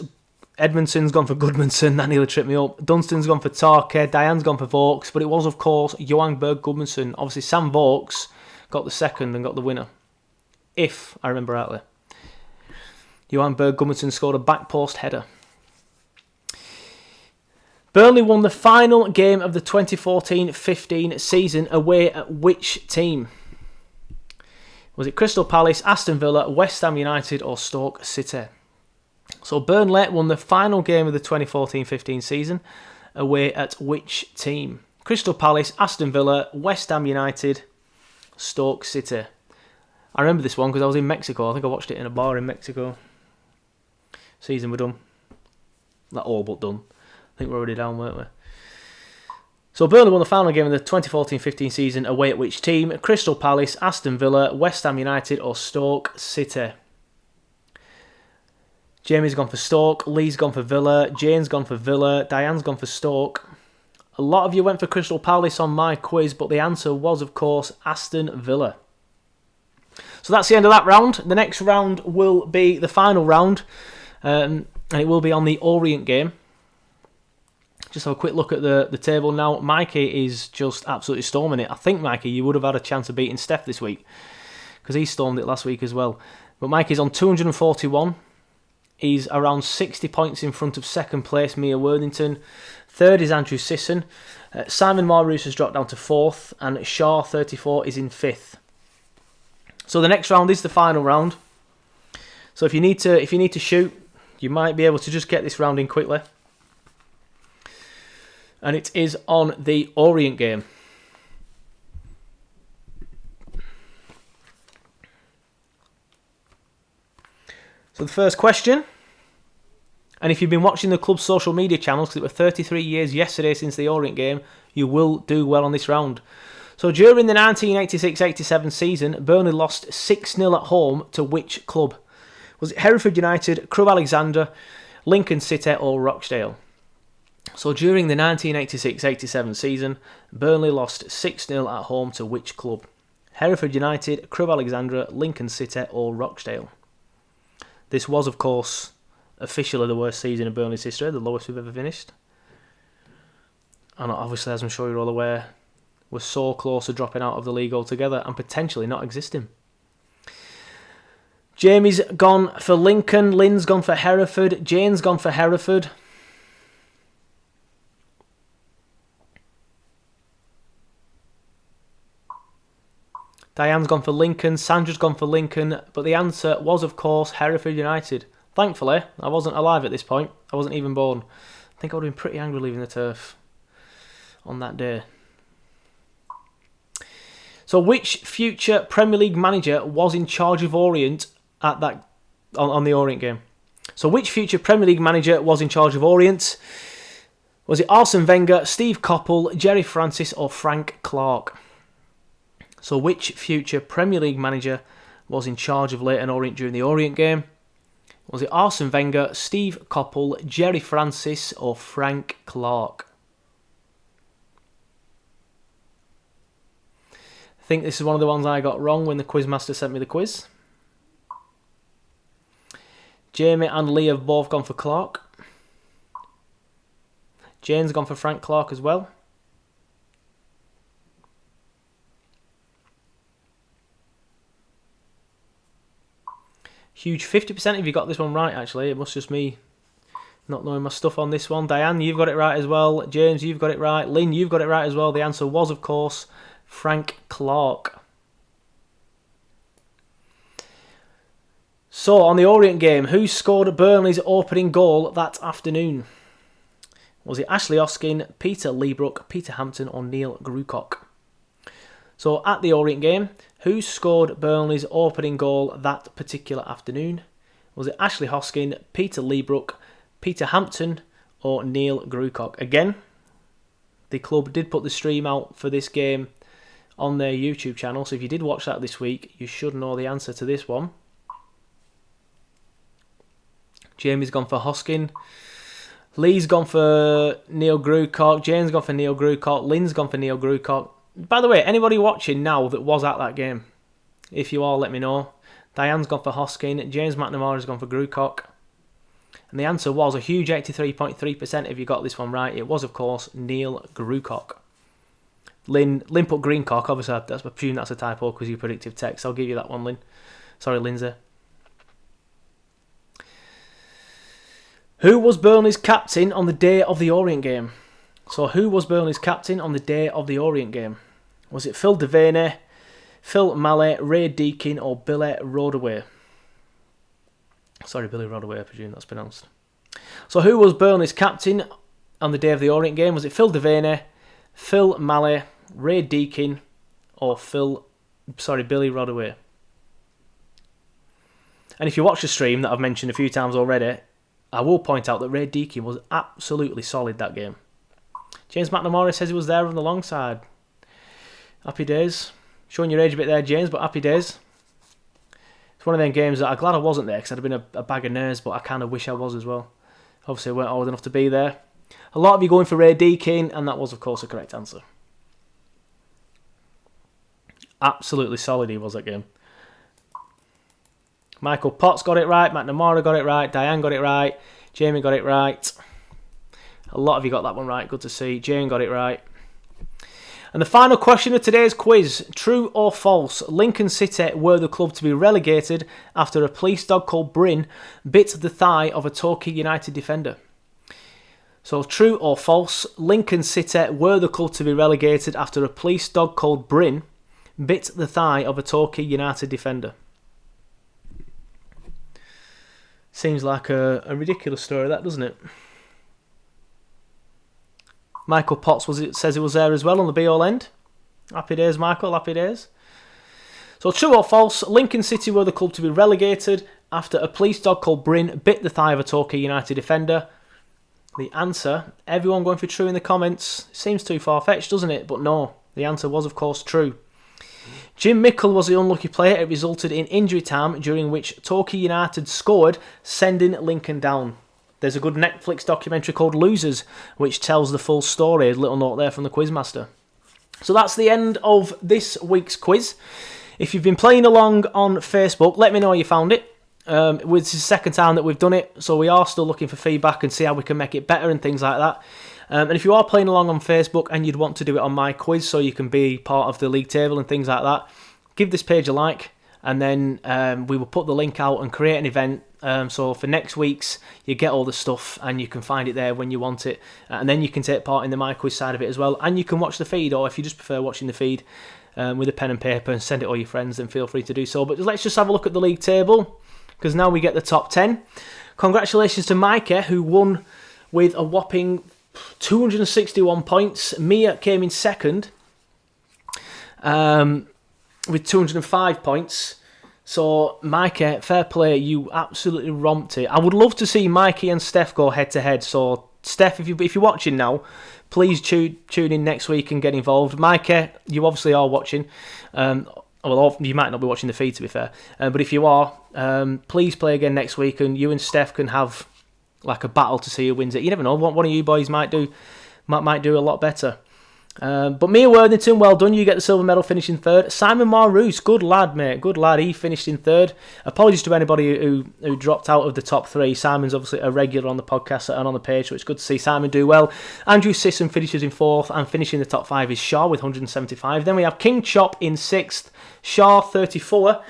Edmondson's gone for Gudmundsson. That nearly tripped me up. Dunstan's gone for Tarkey. Diane's gone for Vokes. But it was, of course, Johan Berg Gudmundsson. Obviously, Sam Vokes got the second and got the winner. If I remember rightly. Johan Berg Gudmundsson scored a back post header. Burnley won the final game of the 2014-15 season away at which team? Was it Crystal Palace, Aston Villa, West Ham United or Stoke City? So Burnley won the final game of the 2014-15 season away at which team? Crystal Palace, Aston Villa, West Ham United, Stoke City. I remember this one because I was in Mexico. I think I watched it in a bar in Mexico. Season we're done. Not all but done. I think we're already down, weren't we? So Burnley won the final game of the 2014-15 season away at which team? Crystal Palace, Aston Villa, West Ham United or Stoke City? Jamie's gone for Stoke, Lee's gone for Villa, Jane's gone for Villa, Diane's gone for Stoke. A lot of you went for Crystal Palace on my quiz, but the answer was, of course, Aston Villa. So that's the end of that round. The next round will be the final round. And it will be on the Orient game. Just have a quick look at the table now. Mikey is just absolutely storming it. I think, Mikey, you would have had a chance of beating Steph this week because he stormed it last week as well. But Mikey's on 241. He's around 60 points in front of second place, Mia Worthington. Third is Andrew Sisson. Simon Marus has dropped down to fourth. And Shaw, 34, is in fifth. So the next round is the final round. So if you need to shoot, you might be able to just get this round in quickly. And it is on the Orient game. So the first question, and if you've been watching the club's social media channels, because it were 33 years yesterday since the Orient game, you will do well on this round. So during the 1986-87 season, Burnley lost 6-0 at home to which club? Was it Hereford United, Crewe Alexandra, Lincoln City or Rochdale? So during the 1986-87 season, Burnley lost 6-0 at home to which club? Hereford United, Crewe Alexandra, Lincoln City or Rochdale? This was, of course, officially the worst season of Burnley's history, the lowest we've ever finished. And obviously, as I'm sure you're all aware, we're so close to dropping out of the league altogether and potentially not existing. Jamie's gone for Lincoln, Lynn's gone for Hereford, Jane's gone for Hereford. Diane's gone for Lincoln, Sandra's gone for Lincoln, but the answer was, of course, Hereford United. Thankfully, I wasn't alive at this point. I wasn't even born. I think I would have been pretty angry leaving the turf on that day. So which future Premier League manager was in charge of Orient at that on the Orient game? So which future Premier League manager was in charge of Orient? Was it Arsene Wenger, Steve Coppell, Jerry Francis or Frank Clark? So which future Premier League manager was in charge of Leyton Orient during the Orient game? Was it Arsene Wenger, Steve Coppell, Jerry Francis or Frank Clark? I think this is one of the ones I got wrong when the quizmaster sent me the quiz. Jamie and Lee have both gone for Clark. Jane's gone for Frank Clark as well. Huge 50% if you got this one right, actually. It must just me not knowing my stuff on this one. Diane, you've got it right as well. James, you've got it right. Lynn, you've got it right as well. The answer was, of course, Frank Clark. So, on the Orient game, who scored Burnley's opening goal that afternoon? Was it Ashley Hoskin, Peter Leebrook, Peter Hampton or Neil Grucock? So, at the Orient game, who scored Burnley's opening goal that particular afternoon? Was it Ashley Hoskin, Peter Leebrook, Peter Hampton or Neil Grucock? Again, the club did put the stream out for this game on their YouTube channel, so if you did watch that this week, you should know the answer to this one. Jamie's gone for Hoskin. Lee's gone for Neil Grucock. Jane's gone for Neil Grucock. Lynn's gone for Neil Grucock. By the way, anybody watching now that was at that game, if you are, let me know. Diane's gone for Hoskin. James McNamara's gone for Grucock. And the answer was a huge 83.3% if you got this one right. It was, of course, Neil Grucock. Lynn put Greencock. Obviously, I presume that's a typo because you predictive text. I'll give you that one, Lynn. Sorry, Lindsay. Who was Burnley's captain on the day of the Orient game? So who was Burnley's captain on the day of the Orient game? Was it Phil Devaney, Phil Malley, Ray Deakin or Billy Rodaway? Sorry, Billy Rodaway, I presume that's pronounced. So who was Burnley's captain on the day of the Orient game? Was it Phil Devaney, Phil Malley, Ray Deakin or Billy Rodaway? And if you watch the stream that I've mentioned a few times already, I will point out that Ray Deakin was absolutely solid that game. James McNamara says he was there on the long side. Happy days. Showing your age a bit there, James, but happy days. It's one of them games that I'm glad I wasn't there because I'd have been a bag of nerves, but I kind of wish I was as well. Obviously, I weren't old enough to be there. A lot of you going for Ray Deakin, and that was, of course, the correct answer. Absolutely solid he was that game. Michael Potts got it right, McNamara got it right, Diane got it right, Jamie got it right. A lot of you got that one right, good to see. Jane got it right. And the final question of today's quiz, true or false, Lincoln City were the club to be relegated after a police dog called Bryn bit the thigh of a Torquay United defender. So true or false, Lincoln City were the club to be relegated after a police dog called Bryn bit the thigh of a Torquay United defender. Seems like a ridiculous story, that, doesn't it? Michael Potts says he was there as well on the be-all end. Happy days, Michael, happy days. So true or false, Lincoln City were the club to be relegated after a police dog called Bryn bit the thigh of a Torquay United defender. The answer, everyone going for true in the comments, seems too far-fetched, doesn't it? But no, the answer was, of course, true. Jim Mickle was the unlucky player. It resulted in injury time during which Torquay United scored, sending Lincoln down. There's a good Netflix documentary called Losers, which tells the full story. A little note there from the Quizmaster. So that's the end of this week's quiz. If you've been playing along on Facebook, let me know how you found it. It's the second time that we've done it, so we are still looking for feedback and see how we can make it better and things like that. And if you are playing along on Facebook and you'd want to do it on my quiz so you can be part of the league table and things like that, give this page a like, and then we will put the link out and create an event. So for next week's, you get all the stuff and you can find it there when you want it. And then you can take part in the my quiz side of it as well. And you can watch the feed, or if you just prefer watching the feed with a pen and paper and send it all your friends, then feel free to do so. But let's just have a look at the league table, because now we get the top 10. Congratulations to Micah, who won with a whopping 261 points. Mia came in second with 205 points. So, Mikey, fair play, you absolutely romped it. I would love to see Mikey and Steph go head-to-head. So, Steph, if you're watching now, please tune in next week and get involved. Mikey, you obviously are watching. Well, you might not be watching the feed, to be fair. But if you are, please play again next week, and you and Steph can have like a battle to see who wins it. You never know, one of you boys might do a lot better. But Mia Worthington, well done. You get the silver medal, finishing third. Simon Maroos, good lad, mate. Good lad. He finished in third. Apologies to anybody who dropped out of the top three. Simon's obviously a regular on the podcast and on the page, so it's good to see Simon do well. Andrew Sisson finishes in fourth, and finishing the top five is Shaw with 175. Then we have King Chop in sixth. Shaw 34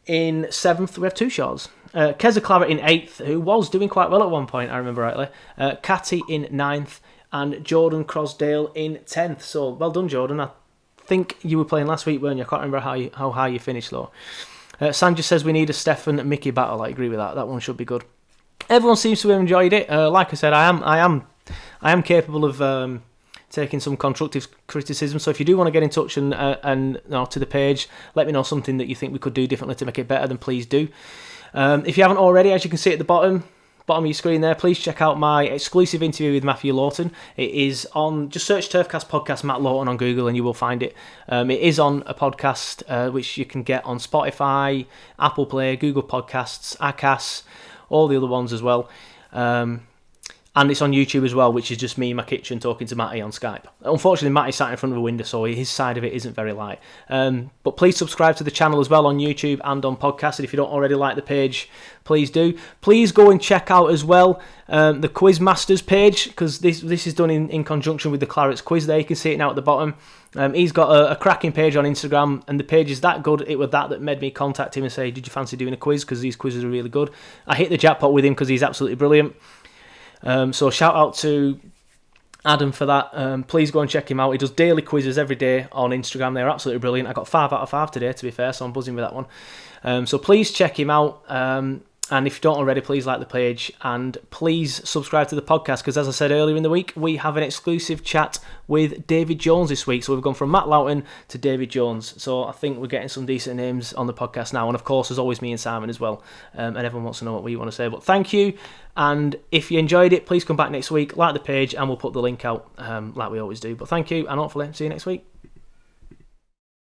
in seventh. We have two Shaws. Keza Claret in eighth, who was doing quite well at one point, I remember rightly. Catty in ninth. And Jordan Crosdale in 10th. So, well done, Jordan. I think you were playing last week, weren't you? I can't remember how high you finished, though. Sandra says we need a Stefan and Mickey battle. I agree with that. That one should be good. Everyone seems to have enjoyed it. Like I said, I am capable of taking some constructive criticism. So if you do want to get in touch and to the page, let me know something that you think we could do differently to make it better, then please do. If you haven't already, as you can see at the bottom of your screen there, please check out my exclusive interview with Matthew Lawton. It is on, just search Turfcast Podcast Matt Lawton on Google and you will find it. It is on a podcast which you can get on Spotify, Apple Play, Google Podcasts, Acast, all the other ones as well. And it's on YouTube as well, which is just me in my kitchen talking to Matty on Skype. Unfortunately, Matty's sat in front of a window, so his side of it isn't very light. But please subscribe to the channel as well on YouTube and on podcast. And if you don't already like the page, please do. Please go and check out as well the Quizmasters page, because this is done in conjunction with the Clarets quiz there. You can see it now at the bottom. He's got a cracking page on Instagram, and the page is that good. It was that made me contact him and say, did you fancy doing a quiz? Because these quizzes are really good. I hit the jackpot with him because he's absolutely brilliant. So shout out to Adam for that. Please go and check him out. He does daily quizzes every day on Instagram. They're absolutely brilliant. I got 5 out of 5 today, to be fair, so I'm buzzing with that one. So please check him out. And if you don't already, please like the page and please subscribe to the podcast, because as I said earlier in the week, we have an exclusive chat with David Jones this week. So we've gone from Matt Lawton to David Jones. So I think we're getting some decent names on the podcast now. And of course, there's always me and Simon as well. And everyone wants to know what we want to say. But thank you. And if you enjoyed it, please come back next week, like the page, and we'll put the link out like we always do. But thank you, and hopefully see you next week.